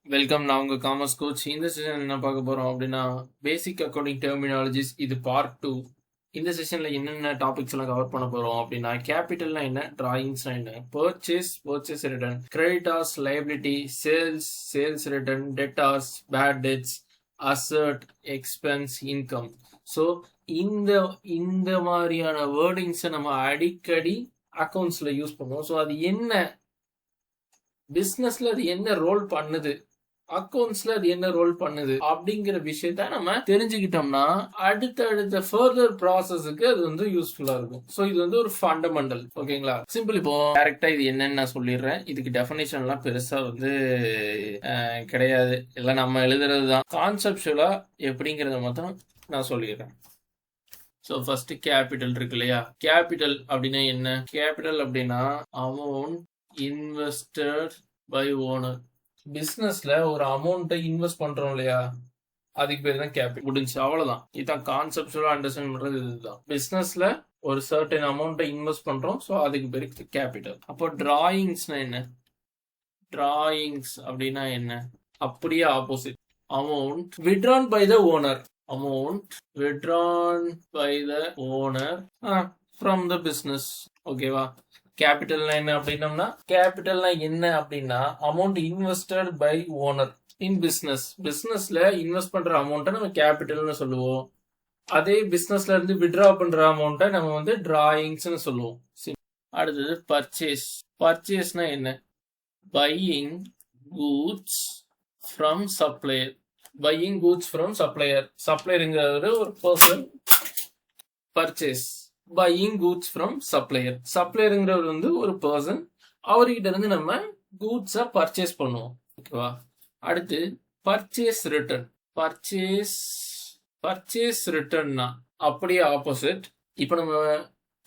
Welcome. நான் உங்க commerce coach. இந்த செஷன் என்ன பார்க்க போறோம் அப்படின்னா, பேசிக் அக்கவுண்டிங் டெர்மினாலஜிஸ். இது பார்ட் 2. இந்த செஷன்ல என்னென்ன டாபிக்ஸ் எல்லாம் கவர் பண்ண போறோம் அப்படின்னா, கேபிட்டல்னா என்ன, டிராயிங்ஸ்னா என்ன, purchase return, creditors, liability, sales return, debtors, bad debts, asset, expense, income. So இந்த இந்த மாதிரியான வேர்டிங்ஸை நம்ம அடிக்கடி அக்கௌண்ட்ஸ்ல யூஸ் பண்ணுவோம். ஸோ அது என்ன, பிசினஸ்ல அது என்ன ரோல் பண்ணுது, அக்கௌண்ட்ஸ்ல அது என்ன ரோல் பண்ணுது அப்படிங்கிற விஷயத்த நம்ம தெரிஞ்சுக்கிட்டோம்னா அடுத்த ஃபர்தர் ப்ராசஸுக்கு அது வந்து யூஸ்ஃபுல்லா இருக்கும். ஸோ இது வந்து ஒரு ஃபண்டமெண்டல். ஓகேங்களா? சிம்பிள். இப்போ டைரக்டா இது என்னன்னு நான் சொல்லிடுறேன். இதுக்கு டெஃபினேஷன் எல்லாம் பெருசா வந்து கிடையாது, எல்லாம் நம்ம எழுதுறது தான். கான்செப்சுவலா எப்படிங்கிறத மட்டும் நான் சொல்லிடுறேன். ஸோ ஃபர்ஸ்ட் கேபிட்டல் இருக்கு இல்லையா? கேபிட்டல் அப்படின்னா என்ன? கேபிட்டல் அப்படின்னா அமௌண்ட் இன்வெஸ்டட் பை ஓனர். பிசினஸ்ல ஒரு அமௌண்ட்டை இன்வெஸ்ட் பண்றோம் இல்லையா, அதுக்கு பேர் தான் கேபிட்டல். முடிஞ்சு, அவ்வளவுதான். இதுதான் கான்செப்சுவலா அண்டர்ஸ்டாண்ட் பண்றது. இதுதான் பிசினஸ்ல ஒரு சர்டன் அமௌண்ட்டை இன்வெஸ்ட் பண்றோம். ஸோ அதுக்கு பேர் கேபிட்டல். அப்போ டிராயிங்ஸ்னா என்ன? டிராயிங்ஸ் அப்படின்னா என்ன? அப்படியே opposite. Amount withdrawn by the owner. Amount withdrawn by the owner from the business. ஓகேவா? கேபிட்டல்னா என்ன அப்படின்னம்னா, கேபிட்டல்னா என்ன அப்படின்னா amount invested by owner in business. பிசினஸ்ல இன்வெஸ்ட் பண்ற அமௌண்ட்டை நம்ம கேபிட்டல்னு சொல்லுவோம். அதே பிசினஸ்ல இருந்து வித்ட்ரா பண்ற அமௌண்ட்டை நம்ம வந்து டிராயிங்ஸ்னு சொல்லுவோம். அடுத்தது பர்ச்சேஸ். பர்ச்சேஸ்னா என்ன? Buying goods from supplier. Buying goods from supplier. சப்ளையருங்கிறது ஒரு person. Purchase buying goods from supplier. சப்ளையருங்கிறவர் வந்து ஒரு பர்சன். அவர்கிட்ட இருந்து நம்ம கூட்ஸை பர்ச்சேஸ் பண்ணுவோம். ஓகேவா? அடுத்து பர்ச்சேஸ் ரிட்டர்ன். பர்ச்சேஸ் ரிட்டர்ன்னா அப்படியே ஆப்போசிட். இப்போ நம்ம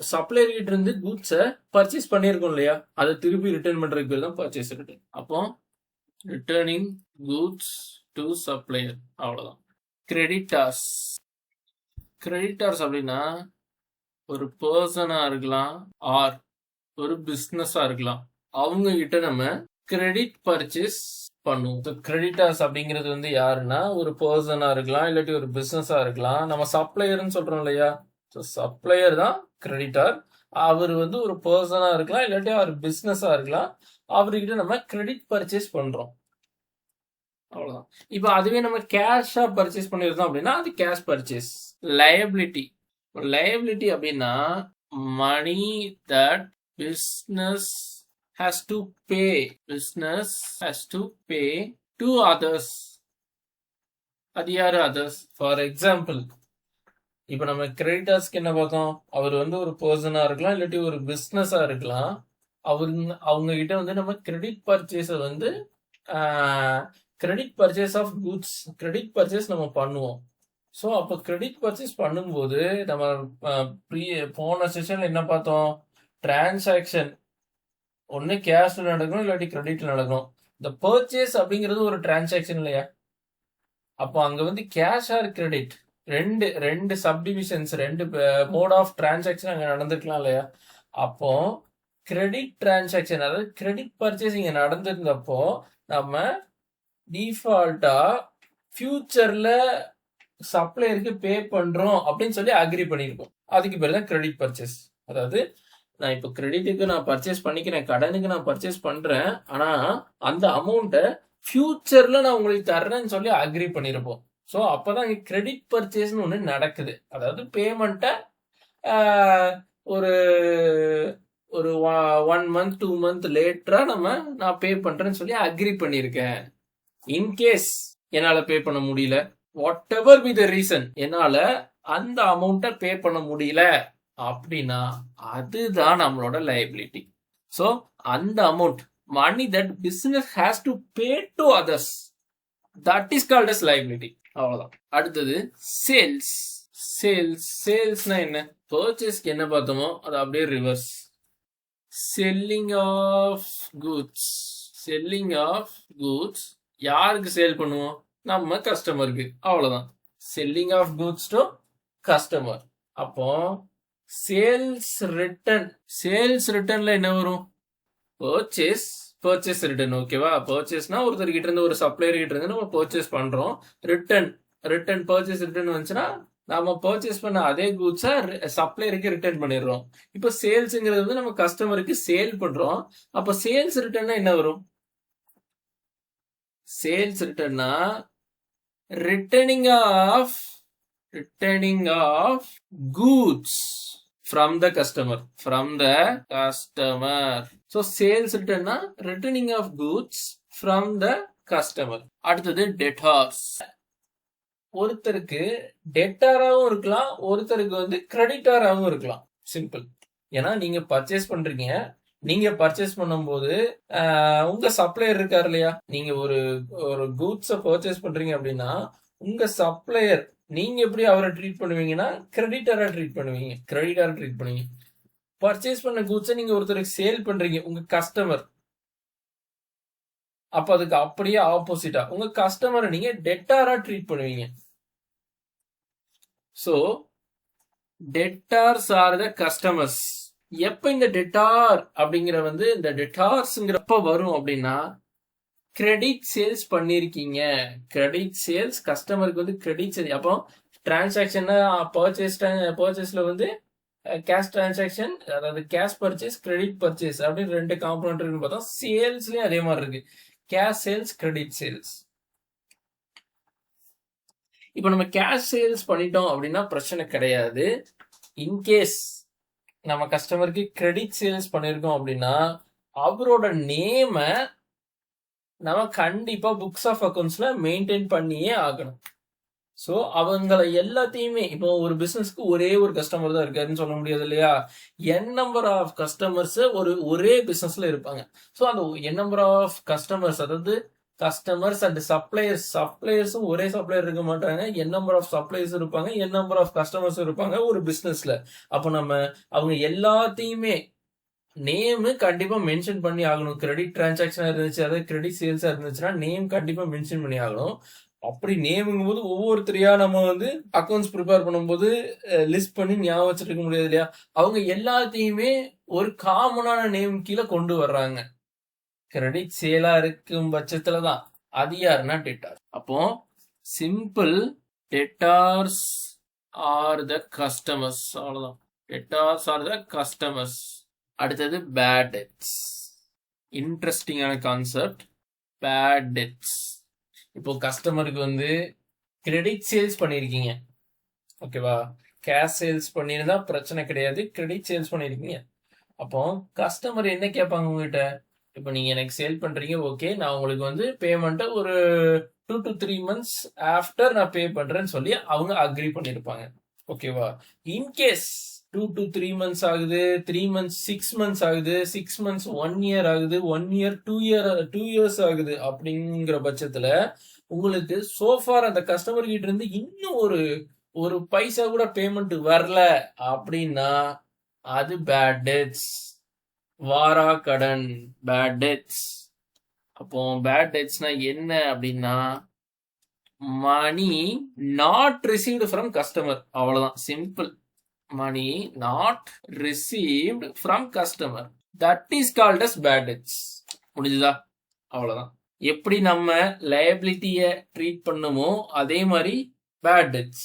சப்ளையர் கிட்ட இருந்து கூட்ஸை பர்ச்சேஸ் பண்ணியிருக்கோம் இல்லையா, அதை திருப்பி ரிட்டர்ன் பண்றதுக்கு பேர் தான் பர்ச்சேஸ் ரிட்டர்ன். அப்போ ரிட்டர்னிங் கூட்ஸ் டு சப்ளையர், அவ்வளவுதான். கிரெடிட்டார்ஸ். கிரெடிட்டார்ஸ் அப்படின்னா ஒரு பர்சனா இருக்கலாம் ஆர் ஒரு பிசினஸா இருக்கலாம். அவங்க கிட்ட நம்ம கிரெடிட் பர்ச்சேஸ் பண்ணுவோம். கிரெடிட்டார்ஸ் அப்படிங்கிறது வந்து யாருன்னா ஒரு பர்சனா இருக்கலாம், இல்லாட்டி ஒரு பிசினஸா இருக்கலாம். நம்ம சப்ளையர்னு சொல்றோம் இல்லையா, சப்ளையர் தான் கிரெடிட்டார். அவர் வந்து ஒரு பர்சனா இருக்கலாம், இல்லாட்டி அவர் பிசினஸா இருக்கலாம். அவர்கிட்ட நம்ம கிரெடிட் பர்ச்சேஸ் பண்றோம், அவ்வளவுதான். இப்போ அதுவே நம்ம கேஷா பர்ச்சேஸ் பண்ணிருந்தோம் அப்படின்னா அது கேஷ் பர்ச்சேஸ். லயபிலிட்டி. லயபிலிட்டி அப்படின்னா money that business has to pay to others. அது யாரு others? ஃபார் எக்ஸாம்பிள், இப்போ நம்ம கிரெடிட்டர்ஸ்க்கு என்ன பார்த்தோம்? அவர் வந்து ஒரு பர்சனா இருக்கலாம், இல்லாட்டி ஒரு பிசினஸா இருக்கலாம். அவங்க கிட்ட வந்து நம்ம கிரெடிட் பர்ச்சேஸை வந்து credit purchase of goods, credit purchase நம்ம பண்ணுவோம். ஸோ அப்போ கிரெடிட் பர்ச்சேஸ் பண்ணும்போது நம்ம போன செஷன்ல என்ன பார்த்தோம்? டிரான்சாக்ஷன் ஒன்று கேஷ்ல நடக்கணும், இல்லாட்டி கிரெடிட்ல நடக்கணும். இந்த பர்ச்சேஸ் அப்படிங்கிறது ஒரு டிரான்சாக்ஷன் இல்லையா? அப்போ அங்க வந்து கேஷ் ஆர் கிரெடிட் ரெண்டு சப்டிவிஷன்ஸ், ரெண்டு மோட் ஆஃப் டிரான்சாக்ஷன் அங்க நடந்திருக்கலாம் இல்லையா? அப்போ கிரெடிட் டிரான்சாக்ஷன், அதாவது கிரெடிட் பர்ச்சேஸ் இங்க நடந்திருந்தப்போ நம்ம டிஃபால்ட்டா ஃபியூச்சர்ல சப்ளையருக்கு பே பண்றோம் அப்படின்னு சொல்லி அக்ரி பண்ணிருக்கோம். அதுக்கு பேர் தான் கிரெடிட் பர்ச்சேஸ். அதாவது நான் இப்போ கிரெடிட்டுக்கு நான் பர்ச்சேஸ் பண்ணிக்கிறேன், கடனுக்கு நான் பர்ச்சேஸ் பண்றேன், ஆனா அந்த அமௌண்ட்டை ஃபியூச்சர்ல நான் உங்களுக்கு தர்றேன்னு சொல்லி அக்ரி பண்ணிருப்போம். ஸோ அப்பதான் கிரெடிட் பர்ச்சேஸ்னு ஒன்று நடக்குது. அதாவது பேமெண்ட்டை ஒரு ஒரு 1 month 2 month லேட்டரா நான் பே பண்றேன்னு சொல்லி அக்ரி பண்ணியிருக்கேன். இன்கேஸ் என்னால பே பண்ண முடியல, whatever be the reason, என்னால அந்த அமௌண்ட்டை பே பண்ண முடியல அப்படின்னா அதுதான் நம்மளோட லைபிலிட்டி. ஸோ அந்த amount, money that business has to pay to others, that is called as liability, அவ்வளவுதான். அடுத்தது சேல்ஸ். சேல்ஸ்னா என்ன? பர்ச்சேஸ்க்கு என்ன பார்த்தோமோ அது அப்படியே ரிவர்ஸ். செல்லிங் ஆஃப் குட்ஸ் யாருக்கு சேல் பண்ணுவோம்? நம்ம கஸ்டமருக்கு, அவ்வளவுதான். Selling of goods to customer. அப்போ சேல்ஸ் ரிட்டர்ன்ல என்ன வரும்? Purchase purchase return. ஓகேவா? பர்ச்சேஸ்னா ஒருத்தர் கிட்ட இருந்து ஒரு சப்ளையர் கிட்ட இருந்து நம்ம பர்ச்சேஸ் பண்றோம். ரிட்டர்ன் பர்ச்சேஸ் ரிட்டர்ன் வந்துச்சுன்னா நம்ம பர்ச்சேஸ் பண்ண அதே கூட்ஸை சப்ளையருக்கு ரிட்டர்ன் பண்ணிடுறோம். இப்போ சேல்ஸ்ங்கிறது வந்து நம்ம கஸ்டமருக்கு சேல் பண்றோம். அப்ப சேல்ஸ் ரிட்டர்ன்னா என்ன வரும்? சேல்ஸ் ரிட்டர்ன்னா returning of goods from the customer. So sales return returning of goods from the customer. அடுத்தது debtors. ஒருத்தருக்கு டெட்டாராவும் இருக்கலாம், ஒருத்தருக்கு வந்து கிரெடிட்டாராவும் இருக்கலாம். சிம்பிள். ஏன்னா நீங்க பர்ச்சேஸ் பண்றீங்க, நீங்க பர்ச்சேஸ் பண்ணும்போது உங்க சப்ளையர் இருக்காரு இல்லையா, நீங்க ஒரு கூட்ஸை பர்ச்சேஸ் பண்றீங்க அப்படின்னா உங்க சப்ளையர் நீங்க எப்படி அவரை ட்ரீட் பண்ணுவீங்கன்னா கிரெடிட்டரா ட்ரீட் பண்ணுவீங்க. பர்ச்சேஸ் பண்ண கூட்ஸை நீங்க ஒருத்தருக்கு சேல் பண்றீங்க, உங்க கஸ்டமர். அப்ப அதுக்கு அப்படியே ஆப்போசிட்டா உங்க கஸ்டமரை நீங்க டெட்டாரா ட்ரீட் பண்ணுவீங்க. So debtors R the customers. எப்ப இந்த டெட்டார் அப்படிங்கிற வந்து இந்த டெட்டார்ஸ்ங்கிறப்ப வரும் அப்படின்னா கிரெடிட் சேல்ஸ் பண்ணிருக்கீங்க. கிரெடிட் சேல்ஸ் கஸ்டமருக்கு வந்து கிரெடிட் சேல்ஸ். அப்போ டிரான்சாக்ஷன்னா பர்ச்சேஸ்ல வந்து கேஷ் டிரான்சாக்ஷன், அதாவது கேஷ் பர்ச்சேஸ், கிரெடிட் பர்ச்சேஸ் அப்படின்னு 2 காம்பனன்ட் இருக்குன்னு பார்த்தா சேல்ஸ்லயும் அதே மாதிரி இருக்கு. Cash sales, credit sales. இப்போ நம்ம கேஷ் சேல்ஸ் பண்ணிட்டோம் அப்படின்னா பிரச்சனை கிடையாது. இன்கேஸ் நம்ம கஸ்டமருக்கு கிரெடிட் சேல்ஸ் பண்ணிருக்கோம் அப்படின்னா அவரோட நேம நம்ம கண்டிப்பா புக்ஸ் ஆஃப் அக்கௌண்ட்ஸ்ல மெயின்டைன் பண்ணியே ஆகணும். ஸோ அவங்களை எல்லாத்தையுமே, இப்போ ஒரு பிசினஸ்க்கு ஒரே ஒரு கஸ்டமர் தான் இருக்காருன்னு சொல்ல முடியாது இல்லையா. என் நம்பர் ஆஃப் கஸ்டமர்ஸ் ஒரே பிசினஸ்ல இருப்பாங்க. ஸோ அந்த என் நம்பர் ஆஃப் கஸ்டமர்ஸ், அதாவது கஸ்டமர்ஸ் அண்ட் சப்ளையர்ஸும் ஒரே சப்ளையர் இருக்க மாட்டாங்க. என் நம்பர் ஆஃப் சப்ளையர்ஸ் இருப்பாங்க, என் நம்பர் ஆஃப் கஸ்டமர்ஸ் இருப்பாங்க ஒரு பிசினஸ்ல. அப்போ நம்ம அவங்க எல்லாத்தையுமே நேம் கண்டிப்பா மென்ஷன் பண்ணி ஆகணும். கிரெடிட் டிரான்சாக்ஷனா இருந்துச்சு, அதாவது கிரெடிட் சேல்ஸா இருந்துச்சுன்னா நேம் கண்டிப்பா மென்ஷன் பண்ணி ஆகணும். அப்படி நேமுங்கும் போது ஒவ்வொருத்தரையா நம்ம வந்து அக்கௌண்ட்ஸ் ப்ரிப்பேர் பண்ணும்போது லிஸ்ட் பண்ணி ஞாபகம் வச்சிருக்க முடியாது இல்லையா. அவங்க எல்லாத்தையுமே ஒரு காமனான நேம் கீழே கொண்டு வர்றாங்க. கிரெடிட் சேலா இருக்கும் பட்சத்துலதான் அது யாருன்னா டெட்டார். அப்போ simple, debtors R the customers. அவ்வளவுதான், டெட்டார்ஸ் ஆர் த கஸ்டமர்ஸ். அடுத்தது பேட் டெட்ஸ். இன்ட்ரெஸ்டிங்கான கான்செப்ட், பேட் டெட்ஸ். இப்போ கஸ்டமருக்கு வந்து கிரெடிட் சேல்ஸ் பண்ணிருக்கீங்க, ஓகேவா. கேஷ் சேல்ஸ் பண்ணிருந்தா பிரச்சனை கிடையாது, கிரெடிட் சேல்ஸ் பண்ணிருக்கீங்க. அப்போ கஸ்டமர் என்ன கேட்பாங்க உங்ககிட்ட, இப்போ நீங்க எனக்கு சேல் பண்றீங்க, ஓகே, நான் உங்களுக்கு வந்து பேமெண்ட்டை ஒரு 2 to 3 months ஆஃப்டர் நான் பே பண்றேன்னு சொல்லி அவங்க அக்ரி பண்ணிருப்பாங்க, ஓகேவா. இன்கேஸ் 2 to 3 months ஆகுது, 3 months 6 months ஆகுது, 6 months 1 year ஆகுது, 1 year 2 years ஆகுது. அப்படிங்கிற பட்சத்துல உங்களுக்கு சோஃபார் அந்த கஸ்டமர் கிட்ட இருந்து இன்னும் ஒரு பைசா கூட பேமெண்ட் வரல அப்படின்னா அது பேட் டெட்ஸ், வாரா கடன், பேட் டெட்ஸ். அப்போ பேட் டெட்ஸ்னா என்ன அப்படின்னா money not received from customer. அவ்வளவுதான், simple. money not received from customer, that is called as bad debts. முடிஞ்சதா? அவ்வளவுதான். எப்படி நம்ம liability-ய ட்ரீட் பண்ணுமோ அதே மாதிரி bad debts.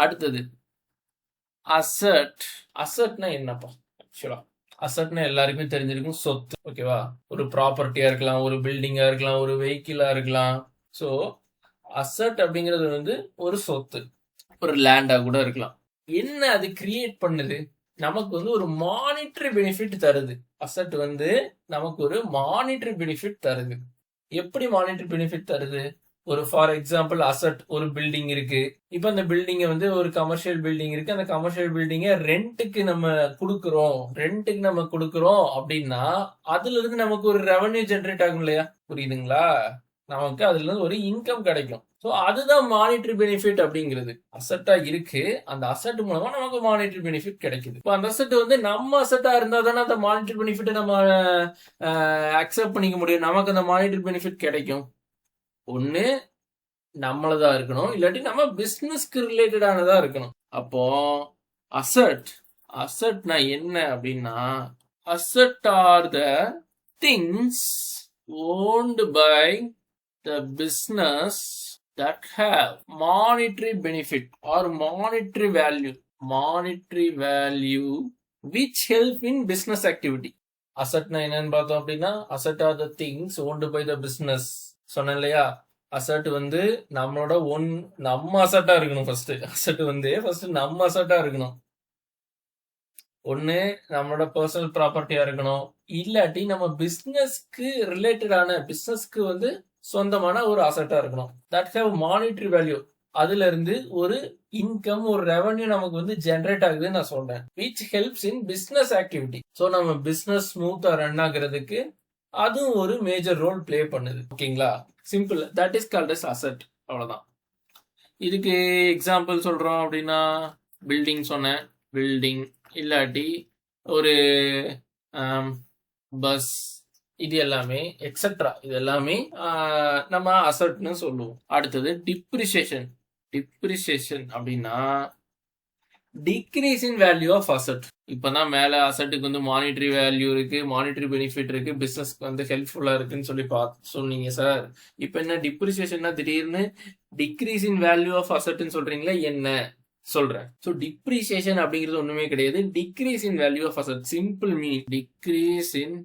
அடுத்தது அசட்னா என்னப்பா? ஆக்சுவலா அசட்னா எல்லாருக்குமே தெரிஞ்சிருக்கும், சொத்து, ஓகேவா. ஒரு ப்ராப்பர்ட்டியா இருக்கலாம், ஒரு பில்டிங்கா இருக்கலாம், ஒரு வெஹிக்கிளா இருக்கலாம். ஸோ அசட் அப்படிங்கிறது வந்து ஒரு சொத்து, ஒரு லேண்டா கூட இருக்கலாம். என்ன அது கிரியேட் பண்ணுது? நமக்கு வந்து ஒரு மானிட்டரி பெனிஃபிட் தருது. அசட் வந்து நமக்கு ஒரு மானிட்டரி பெனிஃபிட் தருது. எப்படி மானிட்டரி பெனிஃபிட் தருது? ஒரு ஃபார் எக்ஸாம்பிள் அசட் ஒரு பில்டிங் இருக்கு. இப்ப அந்த பில்டிங் வந்து ஒரு கமர்ஷியல் பில்டிங் இருக்கு. அந்த கமர்ஷியல் பில்டிங்கை ரெண்ட்டுக்கு நம்ம கொடுக்குறோம் அப்படின்னா அதுல இருந்து நமக்கு ஒரு ரெவன்யூ ஜென்ரேட் ஆகும் இல்லையா, புரியுதுங்களா. நமக்கு அதுல இருந்து ஒரு இன்கம் கிடைக்கும். ஸோ அதுதான் மானிட்டரி பெனிஃபிட் அப்படிங்கிறது. அசட்டா இருக்கு, அந்த அசட் மூலமா நமக்கு மானிட்டரி பெனிஃபிட் கிடைக்குது. இப்போ அந்த அசட் வந்து நம்ம அசட்டா இருந்தா தானே அந்த மானிட்டரி பெனிஃபிட்டை நம்ம அக்செப்ட் பண்ணிக்க முடியும், நமக்கு அந்த மானிட்டரி பெனிஃபிட் கிடைக்கும். ஒண்ணு நம்மளதா இருக்கணும், இல்லாட்டி நம்ம பிசினஸ்க்கு ரிலேட்டடானதா இருக்கணும். அப்போ அசட்னா என்ன அப்படின்னா asset are the things owned by the business that have monetary benefit or monetary value which help in business activity. அசட்னா என்னன்னு பார்த்தோம் அப்படின்னா, asset are the things owned by the business. சொன்னேன் இல்லையா, அசட் வந்து நம்ம அசட்டா இருக்கணும். ஃபர்ஸ்ட் நம்ம அசட்டா இருக்கணும். ஒண்ணு நம்மளோட பர்சனல் ப்ராப்பர்ட்டியா இருக்கணும், இல்லாட்டி நம்ம பிசினஸ்க்கு ரிலேட்டடான பிசினஸ்க்கு வந்து சொந்தமான ஒரு அசட்டா இருக்கணும். That have monetary value. அதுல இருந்து ஒரு இன்கம், ஒரு ரெவன்யூ நமக்கு வந்து ஜெனரேட் ஆகுதுன்னு நான் சொல்றேன். Which helps in business activity. So நம்ம பிசினஸ் ஸ்மூத்தா ரன் ஆகுறதுக்கு அதுவும் ஒரு மேஜர் ரோல் பிளே பண்ணுது. ஓகேங்களா, simple. That is called as asset. அவ்வளவுதான். இதுக்கு எக்ஸாம்பிள் சொல்றோம் அப்படின்னா, பில்டிங் சொன்னேன், பில்டிங் இல்லாட்டி ஒரு பஸ், இது எல்லாமே எக்ஸெட்ரா, இது எல்லாமே நம்ம அசட்னு சொல்லுவோம். அடுத்தது டிப்ரிசியேஷன். டிப்ரிசியேஷன் அப்படின்னா decrease in value of asset. இப்பதான் மேல அசட்டுக்கு வந்து மானிட்டரி வேல்யூ இருக்கு, மானிட்டரி பெனிஃபிட் இருக்கு, பிசினஸ்க்கு வந்து ஹெல்ப்ஃபுல்லா இருக்குன்னு சொல்லி சொன்னீங்க சார். இப்ப என்ன டிப்ரிசியேஷன்னா திடீர்னு டிக்ரீஸ் இன் வேல்யூ ஆஃப் அசட்னு சொல்றீங்களா? என்ன சொல்றேன். ஸோ டிப்ரிசியேஷன் அப்படிங்கிறது ஒண்ணுமே கிடையாது. Decrease in value of asset. Simple meaning, decrease in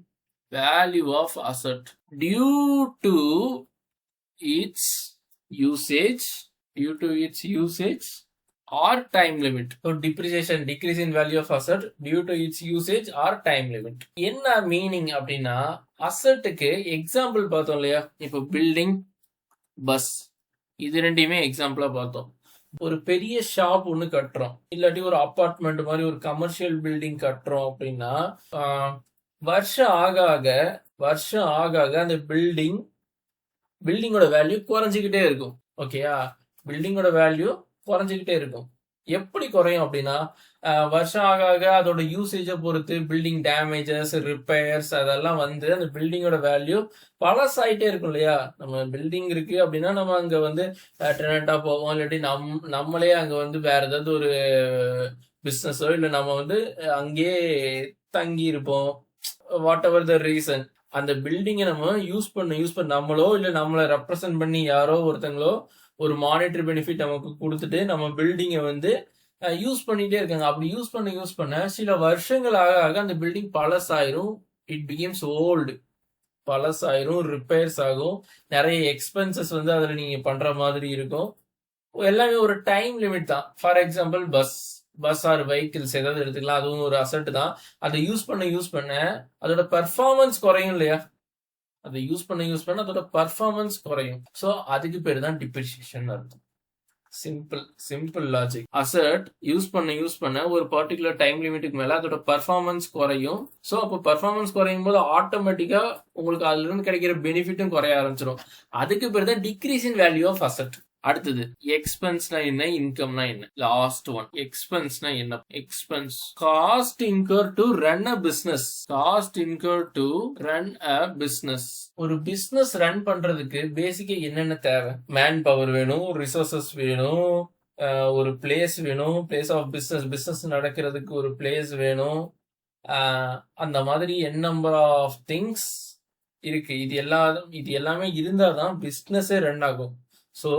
value of asset due to its usage or time limit. So depreciation, decrease in value of asset due to its usage or time limit. என்ன meaning அப்படின்னா, அசட்டுக்கு example பார்த்தோம் இல்லையா, இப்போ building, bus, இது ரெண்டையுமே எக்ஸாம்பிளா பார்த்தோம். ஒரு பெரிய ஷாப் ஒன்று கட்டுறோம், இல்லாட்டி ஒரு அபார்ட்மெண்ட் மாதிரி ஒரு கமர்ஷியல் பில்டிங் கட்டுறோம் அப்படின்னா, வருஷம் ஆக ஆக அந்த பில்டிங்கோட வேல்யூ குறைஞ்சிக்கிட்டே இருக்கும். ஓகேயா, பில்டிங்கோட வேல்யூ குறைஞ்சிக்கிட்டே இருக்கும். எப்படி குறையும் அப்படின்னா, வருஷம் ஆக ஆக அதோட யூசேஜை பொறுத்து பில்டிங் டேமேஜஸ், ரிப்பேர்ஸ் அதெல்லாம் வந்து அந்த பில்டிங்கோட வேல்யூ பழசாயிட்டே இருக்கும் இல்லையா. நம்ம பில்டிங் இருக்கு அப்படின்னா நம்ம அங்க வந்து டெனண்டா போவோம், இல்லாட்டி நம்மளே அங்க வந்து வேற ஏதாவது ஒரு பிசினஸோ இல்லை நம்ம வந்து அங்கேயே தங்கி இருப்போம். வாட் எவர் த ரீசன், அந்த பில்டிங்கை நம்ம யூஸ் பண்ண நம்மளோ இல்லை நம்மளை ரெப்ரசன்ட் பண்ணி யாரோ ஒருத்தங்களோ ஒரு மானிட்டரி பெனிஃபிட் நமக்கு கொடுத்துட்டு நம்ம பில்டிங்கை வந்து யூஸ் பண்ணிட்டே இருக்காங்க. அப்படி யூஸ் பண்ண சில வருஷங்கள் ஆக அந்த பில்டிங் பழசாயிரும். It becomes old. பழசாயிரும், ரிப்பேர்ஸ் ஆகும், நிறைய எக்ஸ்பென்சஸ் வந்து அதில் நீங்க பண்ற மாதிரி இருக்கும். எல்லாமே ஒரு டைம் லிமிட் தான். For example bus or vehicles ஏதாவது எடுத்துக்கலாம், அதுவும் ஒரு அசட் தான். அதை யூஸ் பண்ண அதோட பெர்ஃபார்மன்ஸ் குறையும் இல்லையா. அதை யூஸ் பண்ண அதோட பெர்ஃபார்மன்ஸ் குறையும். ஸோ அதுக்கு பேர் தான் டிப்ரிசியேஷன் அர்த்தம். Simple logic. அசட் யூஸ் பண்ண ஒரு பர்டிகுலர் டைம் லிமிட்டுக்கு மேல அதோட பெர்ஃபார்மன்ஸ் குறையும். ஸோ அப்போ பெர்ஃபார்மன்ஸ் குறையும் போது ஆட்டோமேட்டிக்கா உங்களுக்கு அதுல இருந்து கிடைக்கிற பெனிஃபிட்டும் குறைய ஆரம்பிச்சிடும். அதுக்கு பேர் தான் decrease in value of asset. அடுத்தது எக்ஸ்பென்ஸ்னா என்ன, இன்கம்னா என்ன. லாஸ்ட் ஒன், எக்ஸ்பென்ஸ்னா என்ன. Expense, cost incur to run a business. ஒரு பிசினஸ் ரன் பண்றதுக்கு பேசிக்கா என்னென்ன தேவை? மேன் பவர் வேணும், ரிசோர்சஸ் வேணும், ஒரு பிளேஸ் வேணும், பிளேஸ் ஆஃப் பிசினஸ் நடக்கிறதுக்கு ஒரு பிளேஸ் வேணும். அந்த மாதிரி என் நம்பர் ஆஃப் திங்ஸ் இருக்கு. இது எல்லாமே இருந்தாதான் பிசினஸே ரன் ஆகும். ஸோ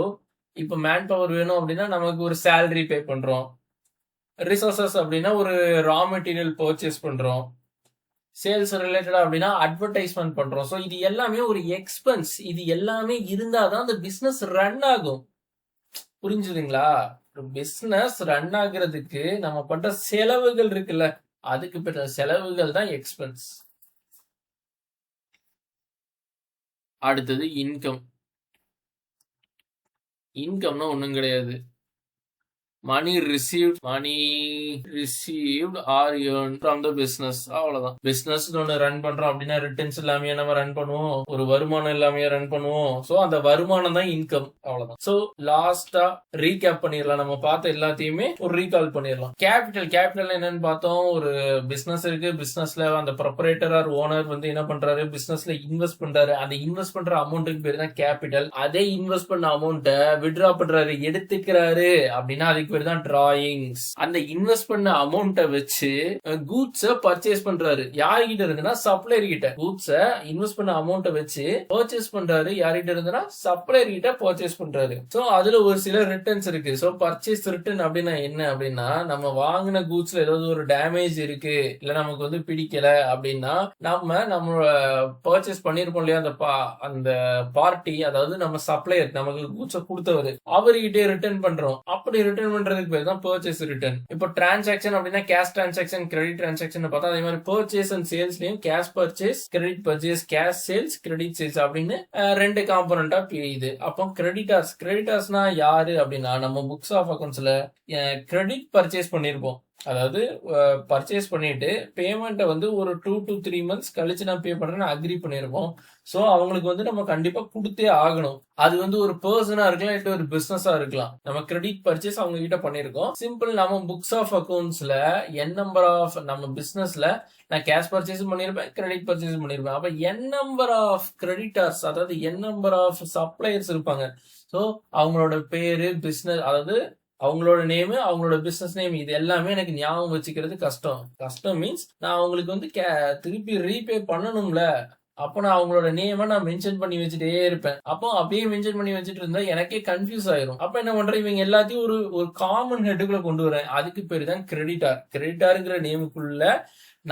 இப்போ மேன் பவர் வேணும் அப்படின்னா நமக்கு ஒரு சேலரி பே பண்றோம். ரிசோர்சஸ் அப்படின்னா ஒரு ரா மெட்டீரியல் பர்ச்சேஸ் பண்றோம். சேல்ஸ் ரிலேட்டடா அப்படின்னா அட்வர்டைஸ்மெண்ட் பண்றோம். ஸோ இது எல்லாமே ஒரு எக்ஸ்பென்ஸ். இது எல்லாமே இருந்தாதான் அந்த பிசினஸ் ரன் ஆகும். புரிஞ்சுதுங்களா? ஒரு பிசினஸ் ரன் ஆகுறதுக்கு நம்ம பண்ற செலவுகள் இருக்குல்ல, அதுக்கு பெற்ற செலவுகள் தான் எக்ஸ்பென்ஸ். அடுத்தது இன்கம்னா ஒண்ணும் கிடையாது. Money received or earned from the business. அவ்வளவுதான். பிசினஸ் ஒன்று ரன் பண்றோம் அப்படின்னா ரிட்டர்ன்ஸ் இல்லாமையே நம்ம ரன் பண்ணுவோம், ஒரு வருமானம் இல்லாமையே ரன் பண்ணுவோம். ஸோ அந்த வருமானம் தான் இன்கம். அவ்வளவுதான். ஸோ லாஸ்டா ரீகேப் பண்ணிடலாம். நம்ம பார்த்த எல்லாத்தையுமே ஒரு ரீகால் பண்ணிடலாம். கேபிட்டல் என்னன்னு பார்த்தோம். ஒரு பிசினஸ் இருக்கு, பிசினஸ்ல அந்த ப்ரொப்ரேட்டர் ஆர் ஓனர் வந்து என்ன பண்றாரு, பிசினஸ்ல இன்வெஸ்ட் பண்றாரு. அந்த இன்வெஸ்ட் பண்ற அமௌண்ட்டுக்கு பேர் தான் கேபிட்டல். அதே இன்வெஸ்ட் பண்ண அமௌண்ட்டை வித்ட்ரா பண்றாரு, எடுத்துக்கிறாரு அப்படின்னா அதுக்கு பேர் தான் டிராயிங்ஸ். அந்த இன்வெஸ்ட் பண்ண அமௌண்ட்டை வச்சு கூட்ஸ பர்ச்சேஸ் பண்றாரு. யார்கிட்ட இருந்துன்னா சப்ளையர் கிட்ட. கூட்ஸ இன்வெஸ்ட் பண்ண அமௌண்ட்டை வச்சு பர்ச்சேஸ் பண்றாரு. யார்கிட்ட இருந்துன்னா சப்ளையர் கிட்ட பர்ச்சேஸ் பண்றாரு. சோ அதுல ஒரு சில ரிட்டர்ன்ஸ் இருக்கு. சோ பர்ச்சேஸ் ரிட்டர்ன் அப்படின்னா என்ன அப்படின்னா, நம்ம வாங்கின கூட்ஸ்ல ஏதாவது ஒரு டேமேஜ் இருக்கு, இல்ல நமக்கு வந்து பிடிக்கல அப்படின்னா நம்ம பர்ச்சேஸ் பண்ணிருப்போம் இல்லையா, அந்த பார்ட்டி, அதாவது நம்ம சப்ளையர், நமக்கு கூட்ஸ கொடுத்தவர், அவர்கிட்டே ரிட்டர்ன் பண்றோம். அப்படி ரிட்டர்ன் பண்றதுக்கு பேர் தான் பர்ச்சேஸ் ரிட்டர்ன். இப்போ டிரான்சாக்சன் அப்படின்னா கேஷ் டிரான்சாக்சன், கிரெடிட் டிரான்சாக்சன் பார்த்தா அதே மாதிரி பர்ச்சேஸ் அண்ட் சேல்ஸ்லயும் cash purchase, credit purchase, cash sales, credit sales அப்படின்னு ரெண்டு காம்பனண்டா பிரியுது. அப்போ கிரெடிட்டார்ஸ்னா யாரு அப்படின்னா, நம்ம புக்ஸ் ஆஃப் அக்கவுண்ட்ஸ்ல கிரெடிட் பர்ச்சேஸ் பண்ணிருப்போம். அதாவது பர்ச்சேஸ் பண்ணிட்டு பேமெண்ட்டை வந்து ஒரு 2 to 3 months கழிச்சு நான் பே பண்றேன்னு அக்ரி பண்ணிருப்போம். சோ அவங்களுக்கு வந்து நம்ம கண்டிப்பா கொடுத்தே ஆகணும். அது வந்து ஒரு பர்சனா இருக்கலாம், இல்லை ஒரு பிசினஸா இருக்கலாம். நம்ம கிரெடிட் பர்ச்சேஸ் அவங்க கிட்ட பண்ணிருக்கோம். சிம்பிள். நம்ம புக்ஸ் ஆஃப் அக்கவுண்ட்ஸ்ல என் நம்பர் ஆஃப், நம்ம பிசினஸ்ல நான் கேஷ் பர்ச்சேஸ் பண்ணிருப்பேன், கிரெடிட் பர்ச்சேஸ் பண்ணிருப்பேன். அப்ப என் நம்பர் ஆஃப் கிரெடிட்டர்ஸ், அதாவது என் நம்பர் ஆஃப் சப்ளையர்ஸ் இருப்பாங்க. சோ அவங்களோட பேரு, பிசினஸ், அதாவது அவங்களோட நேம், அவங்களோட பிசினஸ் நேம், இது எல்லாமே எனக்கு ஞாபகம் வச்சுக்கிறது கஷ்டம் மீன்ஸ் நான் அவங்களுக்கு வந்து திருப்பி ரீபே பண்ணணும்ல. அப்ப நான் அவங்களோட நேமை நான் மென்ஷன் பண்ணி வச்சுட்டே இருப்பேன். அப்போ அப்படியே மென்ஷன் பண்ணி வச்சுட்டு இருந்தா எனக்கே கன்ஃபியூஸ் ஆயிரும். அப்ப என்ன பண்றேன், இவங்க எல்லாத்தையும் ஒரு காமன் ஹெட்டுக்குள்ள கொண்டு வரேன். அதுக்கு பேரு தான் கிரெடிட்டார். கிரெடிட்டாருங்கிற நேமுக்குள்ள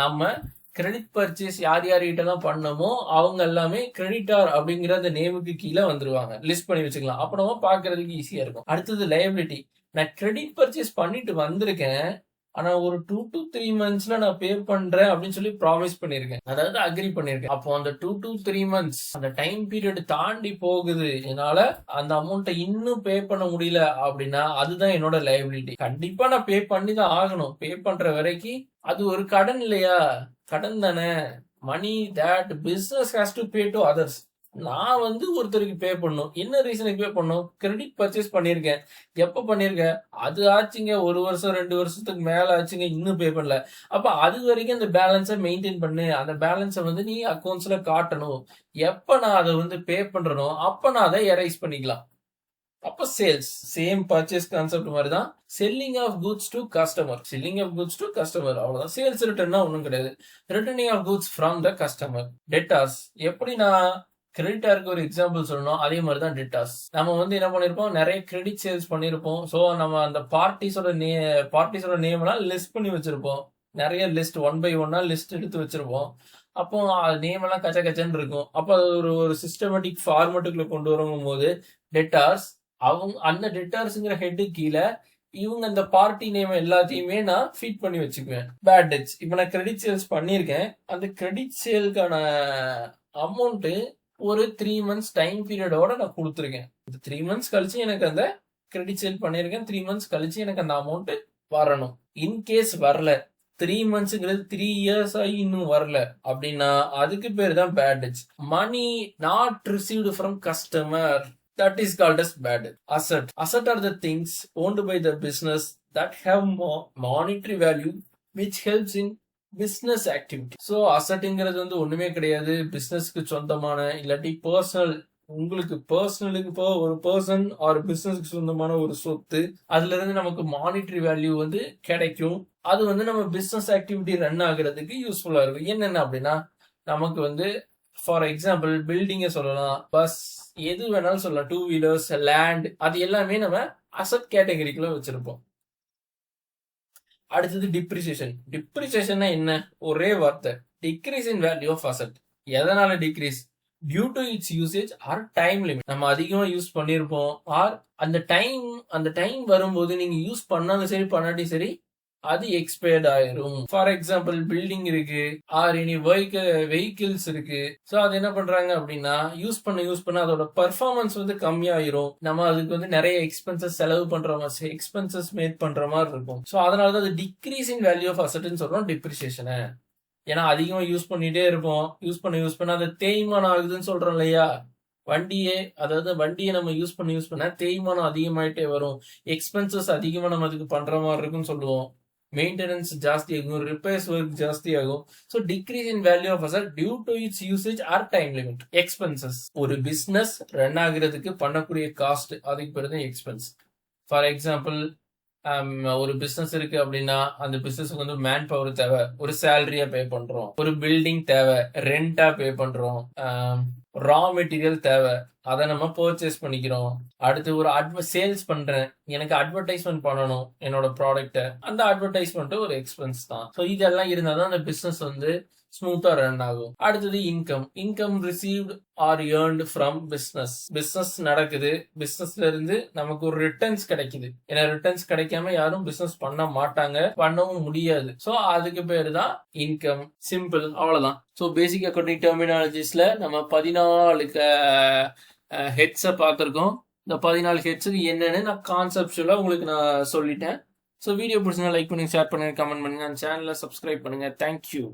நம்ம கிரெடிட் பர்ச்சேஸ் யார் யார்கிட்ட எல்லாம் பண்ணமோ அவங்க எல்லாமே கிரெடிட்டார் அப்படிங்கிற அந்த நேமுக்கு கீழே வந்துருவாங்க. லிஸ்ட் பண்ணி வச்சுக்கலாம். அப்ப நம்ம பாக்குறதுக்கு ஈஸியா இருக்கும். அடுத்தது லயபிலிட்டி. நான் கிரெடிட் பர்ச்சேஸ் பண்ணிட்டு வந்திருக்கேன், ஆனா ஒரு 2 to 3 monthsல நான் பே பண்றேன் அப்படின்னு சொல்லி ப்ராமிஸ் பண்ணிருக்கேன், அதாவது அக்ரி பண்ணிருக்கேன். அப்போ அந்த 2 to 3 months அந்த டைம் பீரியட் தாண்டி போகுது, என்னால அந்த அமௌண்ட்டை இன்னும் பே பண்ண முடியல அப்படின்னா அதுதான் என்னோட லயபிலிட்டி. கண்டிப்பா நான் பே பண்ணி தான் ஆகணும். பே பண்ற வரைக்கும் அது ஒரு கடன் இல்லையா, கடன் தானே. Money that business has to pay to others. நான் வந்து ஒருத்தருக்கு பே பண்ணும். என்ன ரீசனுக்கு பே பண்ணும்? கிரெடிட் பர்ச்சேஸ் பண்ணிருக்கேன். எப்ப பண்ணிருக்கேன்? அது ஆச்சுங்க 1 வருஷம் 2 வருஷத்துக்கு மேல ஆச்சுங்க, இன்னும் பே பண்ணல. அப்ப அது வரைக்கும் அந்த பேலன்ஸை மெயின்டைன் பண்ணு. அந்த பேலன்ஸை வந்து நீ அக்கௌண்ட்ஸ்ல காட்டணும். எப்ப நான் அதை வந்து பே பண்றனோ அப்ப நான் அதை எரைஸ் பண்ணிக்கலாம். அப்ப சேல்ஸ் சேம் பர்ச்சேஸ் கான்செப்ட் மாதிரி தான். Selling of goods to customer, அவ்வளவுதான். சேல்ஸ் ரிட்டர்ன்னா ஒண்ணும் கிடையாது. Returning of goods from the customer. Debtors, எப்படி நான் கிரெடிட்டாருக்கு ஒரு எக்ஸாம்பிள் சொல்லணும், அதே மாதிரி தான் டெட்டார்ஸ். நம்ம வந்து என்ன பண்ணிருப்போம், நிறைய கிரெடிட் சேல்ஸ் பண்ணிருப்போம். ஸோ நம்ம அந்த பார்ட்டிஸோட நேம் எல்லாம் லிஸ்ட் பண்ணி வச்சிருப்போம். நிறைய லிஸ்ட் 1 by 1 லிஸ்ட் எடுத்து வச்சிருப்போம். அப்போ நேம் எல்லாம் கச்சன்னு இருக்கும். அப்போ ஒரு சிஸ்டமேட்டிக் ஃபார்மேட்டுக்குள்ள கொண்டு வரும் போது டெட்டார்ஸ், அவங்க அந்த டெட்டார்ஸ்ங்கிற ஹெட்டு கீழே இவங்க அந்த பார்ட்டி நேம் எல்லாத்தையுமே நான் ஃபீட் பண்ணி வச்சுக்குவேன். பேட் டெட்ஸ், இப்போ நான் கிரெடிட் சேல்ஸ் பண்ணியிருக்கேன், அந்த கிரெடிட் சேலுக்கான அமௌண்ட் ஒரு 3 months டைம் பீரியடோட நான் கொடுத்துருக்கேன். இந்த 3 months கழிச்சு எனக்கு அந்த கிரெடிட் சேல் பண்ணிருக்கேன். 3 months கழிச்சு எனக்கு அந்த அமௌண்ட் வரணும். இன்கேஸ் வரல, 3 monthsங்கிறது 3 years ஆகி இன்னும் வரல அப்படின்னா அதுக்கு பேர் தான் bad debts. Money not received from customer, that is called as bad debt. Asset are the things owned by the business that have monetary value which helps in business activity. So அசட்டுங்கிறது வந்து ஒண்ணுமே கிடையாது பிசினஸ்க்கு சொந்தமான, இல்லாட்டி personal, உங்களுக்கு பர்சனலுக்கு இப்போ ஒரு person R பிசினஸ்க்கு சொந்தமான ஒரு சொத்து. அதுல இருந்து நமக்கு மானிட்டரி வேல்யூ வந்து கிடைக்கும். அது வந்து நம்ம பிசினஸ் ஆக்டிவிட்டி ரன் ஆகுறதுக்கு யூஸ்ஃபுல்லா இருக்கும். என்னென்ன அப்படின்னா, நமக்கு வந்து ஃபார் எக்ஸாம்பிள் பில்டிங்க சொல்லலாம், பஸ், எது வேணாலும் சொல்லலாம், 2 wheelers, லேண்ட், அது எல்லாமே நம்ம அசட் கேட்டகரிக்குள்ள வச்சிருப்போம். அடுத்தது டிப்ரிசியேஷன் என்ன? ஒரே வார்த்தை, decrease in value of asset. எதனால decrease? Due to its usage or time limit. நம்ம அதிகமா யூஸ் பண்ணிருப்போம், ஆர் அந்த டைம் வரும்போது நீங்க யூஸ் பண்ணாலும் சரி பண்ணாட்டி சரி அது எக்ஸ்பயர்ட் ஆயிரும். ஃபார் எக்ஸாம்பிள் பில்டிங் இருக்கு, ஆர் இனி வெஹிக்கிள்ஸ் இருக்கு. சோ அது என்ன பண்றாங்க அப்படின்னா, யூஸ் பண்ண அதோட பர்ஃபார்மன்ஸ் வந்து கம்மியாயிரும். நம்ம அதுக்கு வந்து நிறைய எக்ஸ்பென்சஸ் செலவு பண்ற மாதிரி, எக்ஸ்பென்சஸ் மேட் பண்ற மாதிரி இருக்கும். சோ அதனாலதான் அது டிக்ரீஸ் இன் வேல்யூ ஆஃப் அசெட்னு சொல்றோம் டிப்ரிசியேஷன். ஏன்னா அதிகமா யூஸ் பண்ணிட்டே இருப்போம், யூஸ் பண்ண அது தேய்மானம் ஆகுதுன்னு சொல்றோம் இல்லையா. வண்டியை நம்ம யூஸ் பண்ண தேய்மானம் அதிகமாயிட்டே வரும். எக்ஸ்பென்சஸ் அதிகமா நம்ம அதுக்கு பண்ற மாதிரி இருக்குன்னு சொல்லுவோம். மெயின்டெனன்ஸ் ஜாஸ்தி ஆகும், ரிப்பேர்ஸ் ஒர்க் ஜாஸ்தி ஆகும். So decrease in value of asset due to its usage or time limit. Expenses, ஒரு பிசினஸ் ரன் ஆகுறதுக்கு பண்ணக்கூடிய காஸ்ட், அதுக்கு பேர் தான் எக்ஸ்பென்ஸ். ஃபார் எக்ஸாம்பிள் ஒரு பிசினஸ் இருக்கு அப்படின்னா அந்த பிசினஸ்க்கு வந்து மேன் பவர் தேவை, ஒரு சேலரியா பே பண்றோம், ஒரு பில்டிங் தேவை, ரெண்டா பே பண்றோம், ரா மெட்டீரியல் தேவை, அதை நம்ம பர்ச்சேஸ் பண்ணிக்கிறோம். அடுத்து ஒரு சேல்ஸ் பண்றேன், எனக்கு அட்வர்டைஸ்மெண்ட் பண்ணணும் என்னோட ப்ராடக்ட்டை, அந்த அட்வர்டைஸ்மெண்ட் ஒரு எக்ஸ்பென்ஸ் தான். ஸோ இதெல்லாம் இருந்தால் தான் அந்த பிசினஸ் வந்து ஸ்மூத்தா ரன் ஆகும். அடுத்தது income received or earned from business நடக்குது, பிசினஸ்ல இருந்து நமக்கு ஒரு ரிட்டர்ன்ஸ் கிடைக்குது. ஏன்னா ரிட்டர்ன்ஸ் கிடைக்காம யாரும் பிசினஸ் பண்ண மாட்டாங்க, பண்ணவும் முடியாது. ஸோ அதுக்கு பேரு தான் இன்கம். சிம்பிள், அவ்வளவுதான். ஸோ பேசிக் அக்கௌண்டிங் டெர்மினாலஜிஸ்ல நம்ம 14 ஹெட்ஸை பார்த்துருக்கோம். இந்த 14 ஹெட்ஸுக்கு என்னன்னு நான் கான்செப்டுவலா உங்களுக்கு நான் சொல்லிட்டேன். ஸோ வீடியோ பிடிச்சிருந்தா லைக் பண்ணுங்க, ஷேர் பண்ணுங்க, கமெண்ட் பண்ணுங்க, சேனலை சப்ஸ்கிரைப் பண்ணுங்க. தேங்க்யூ.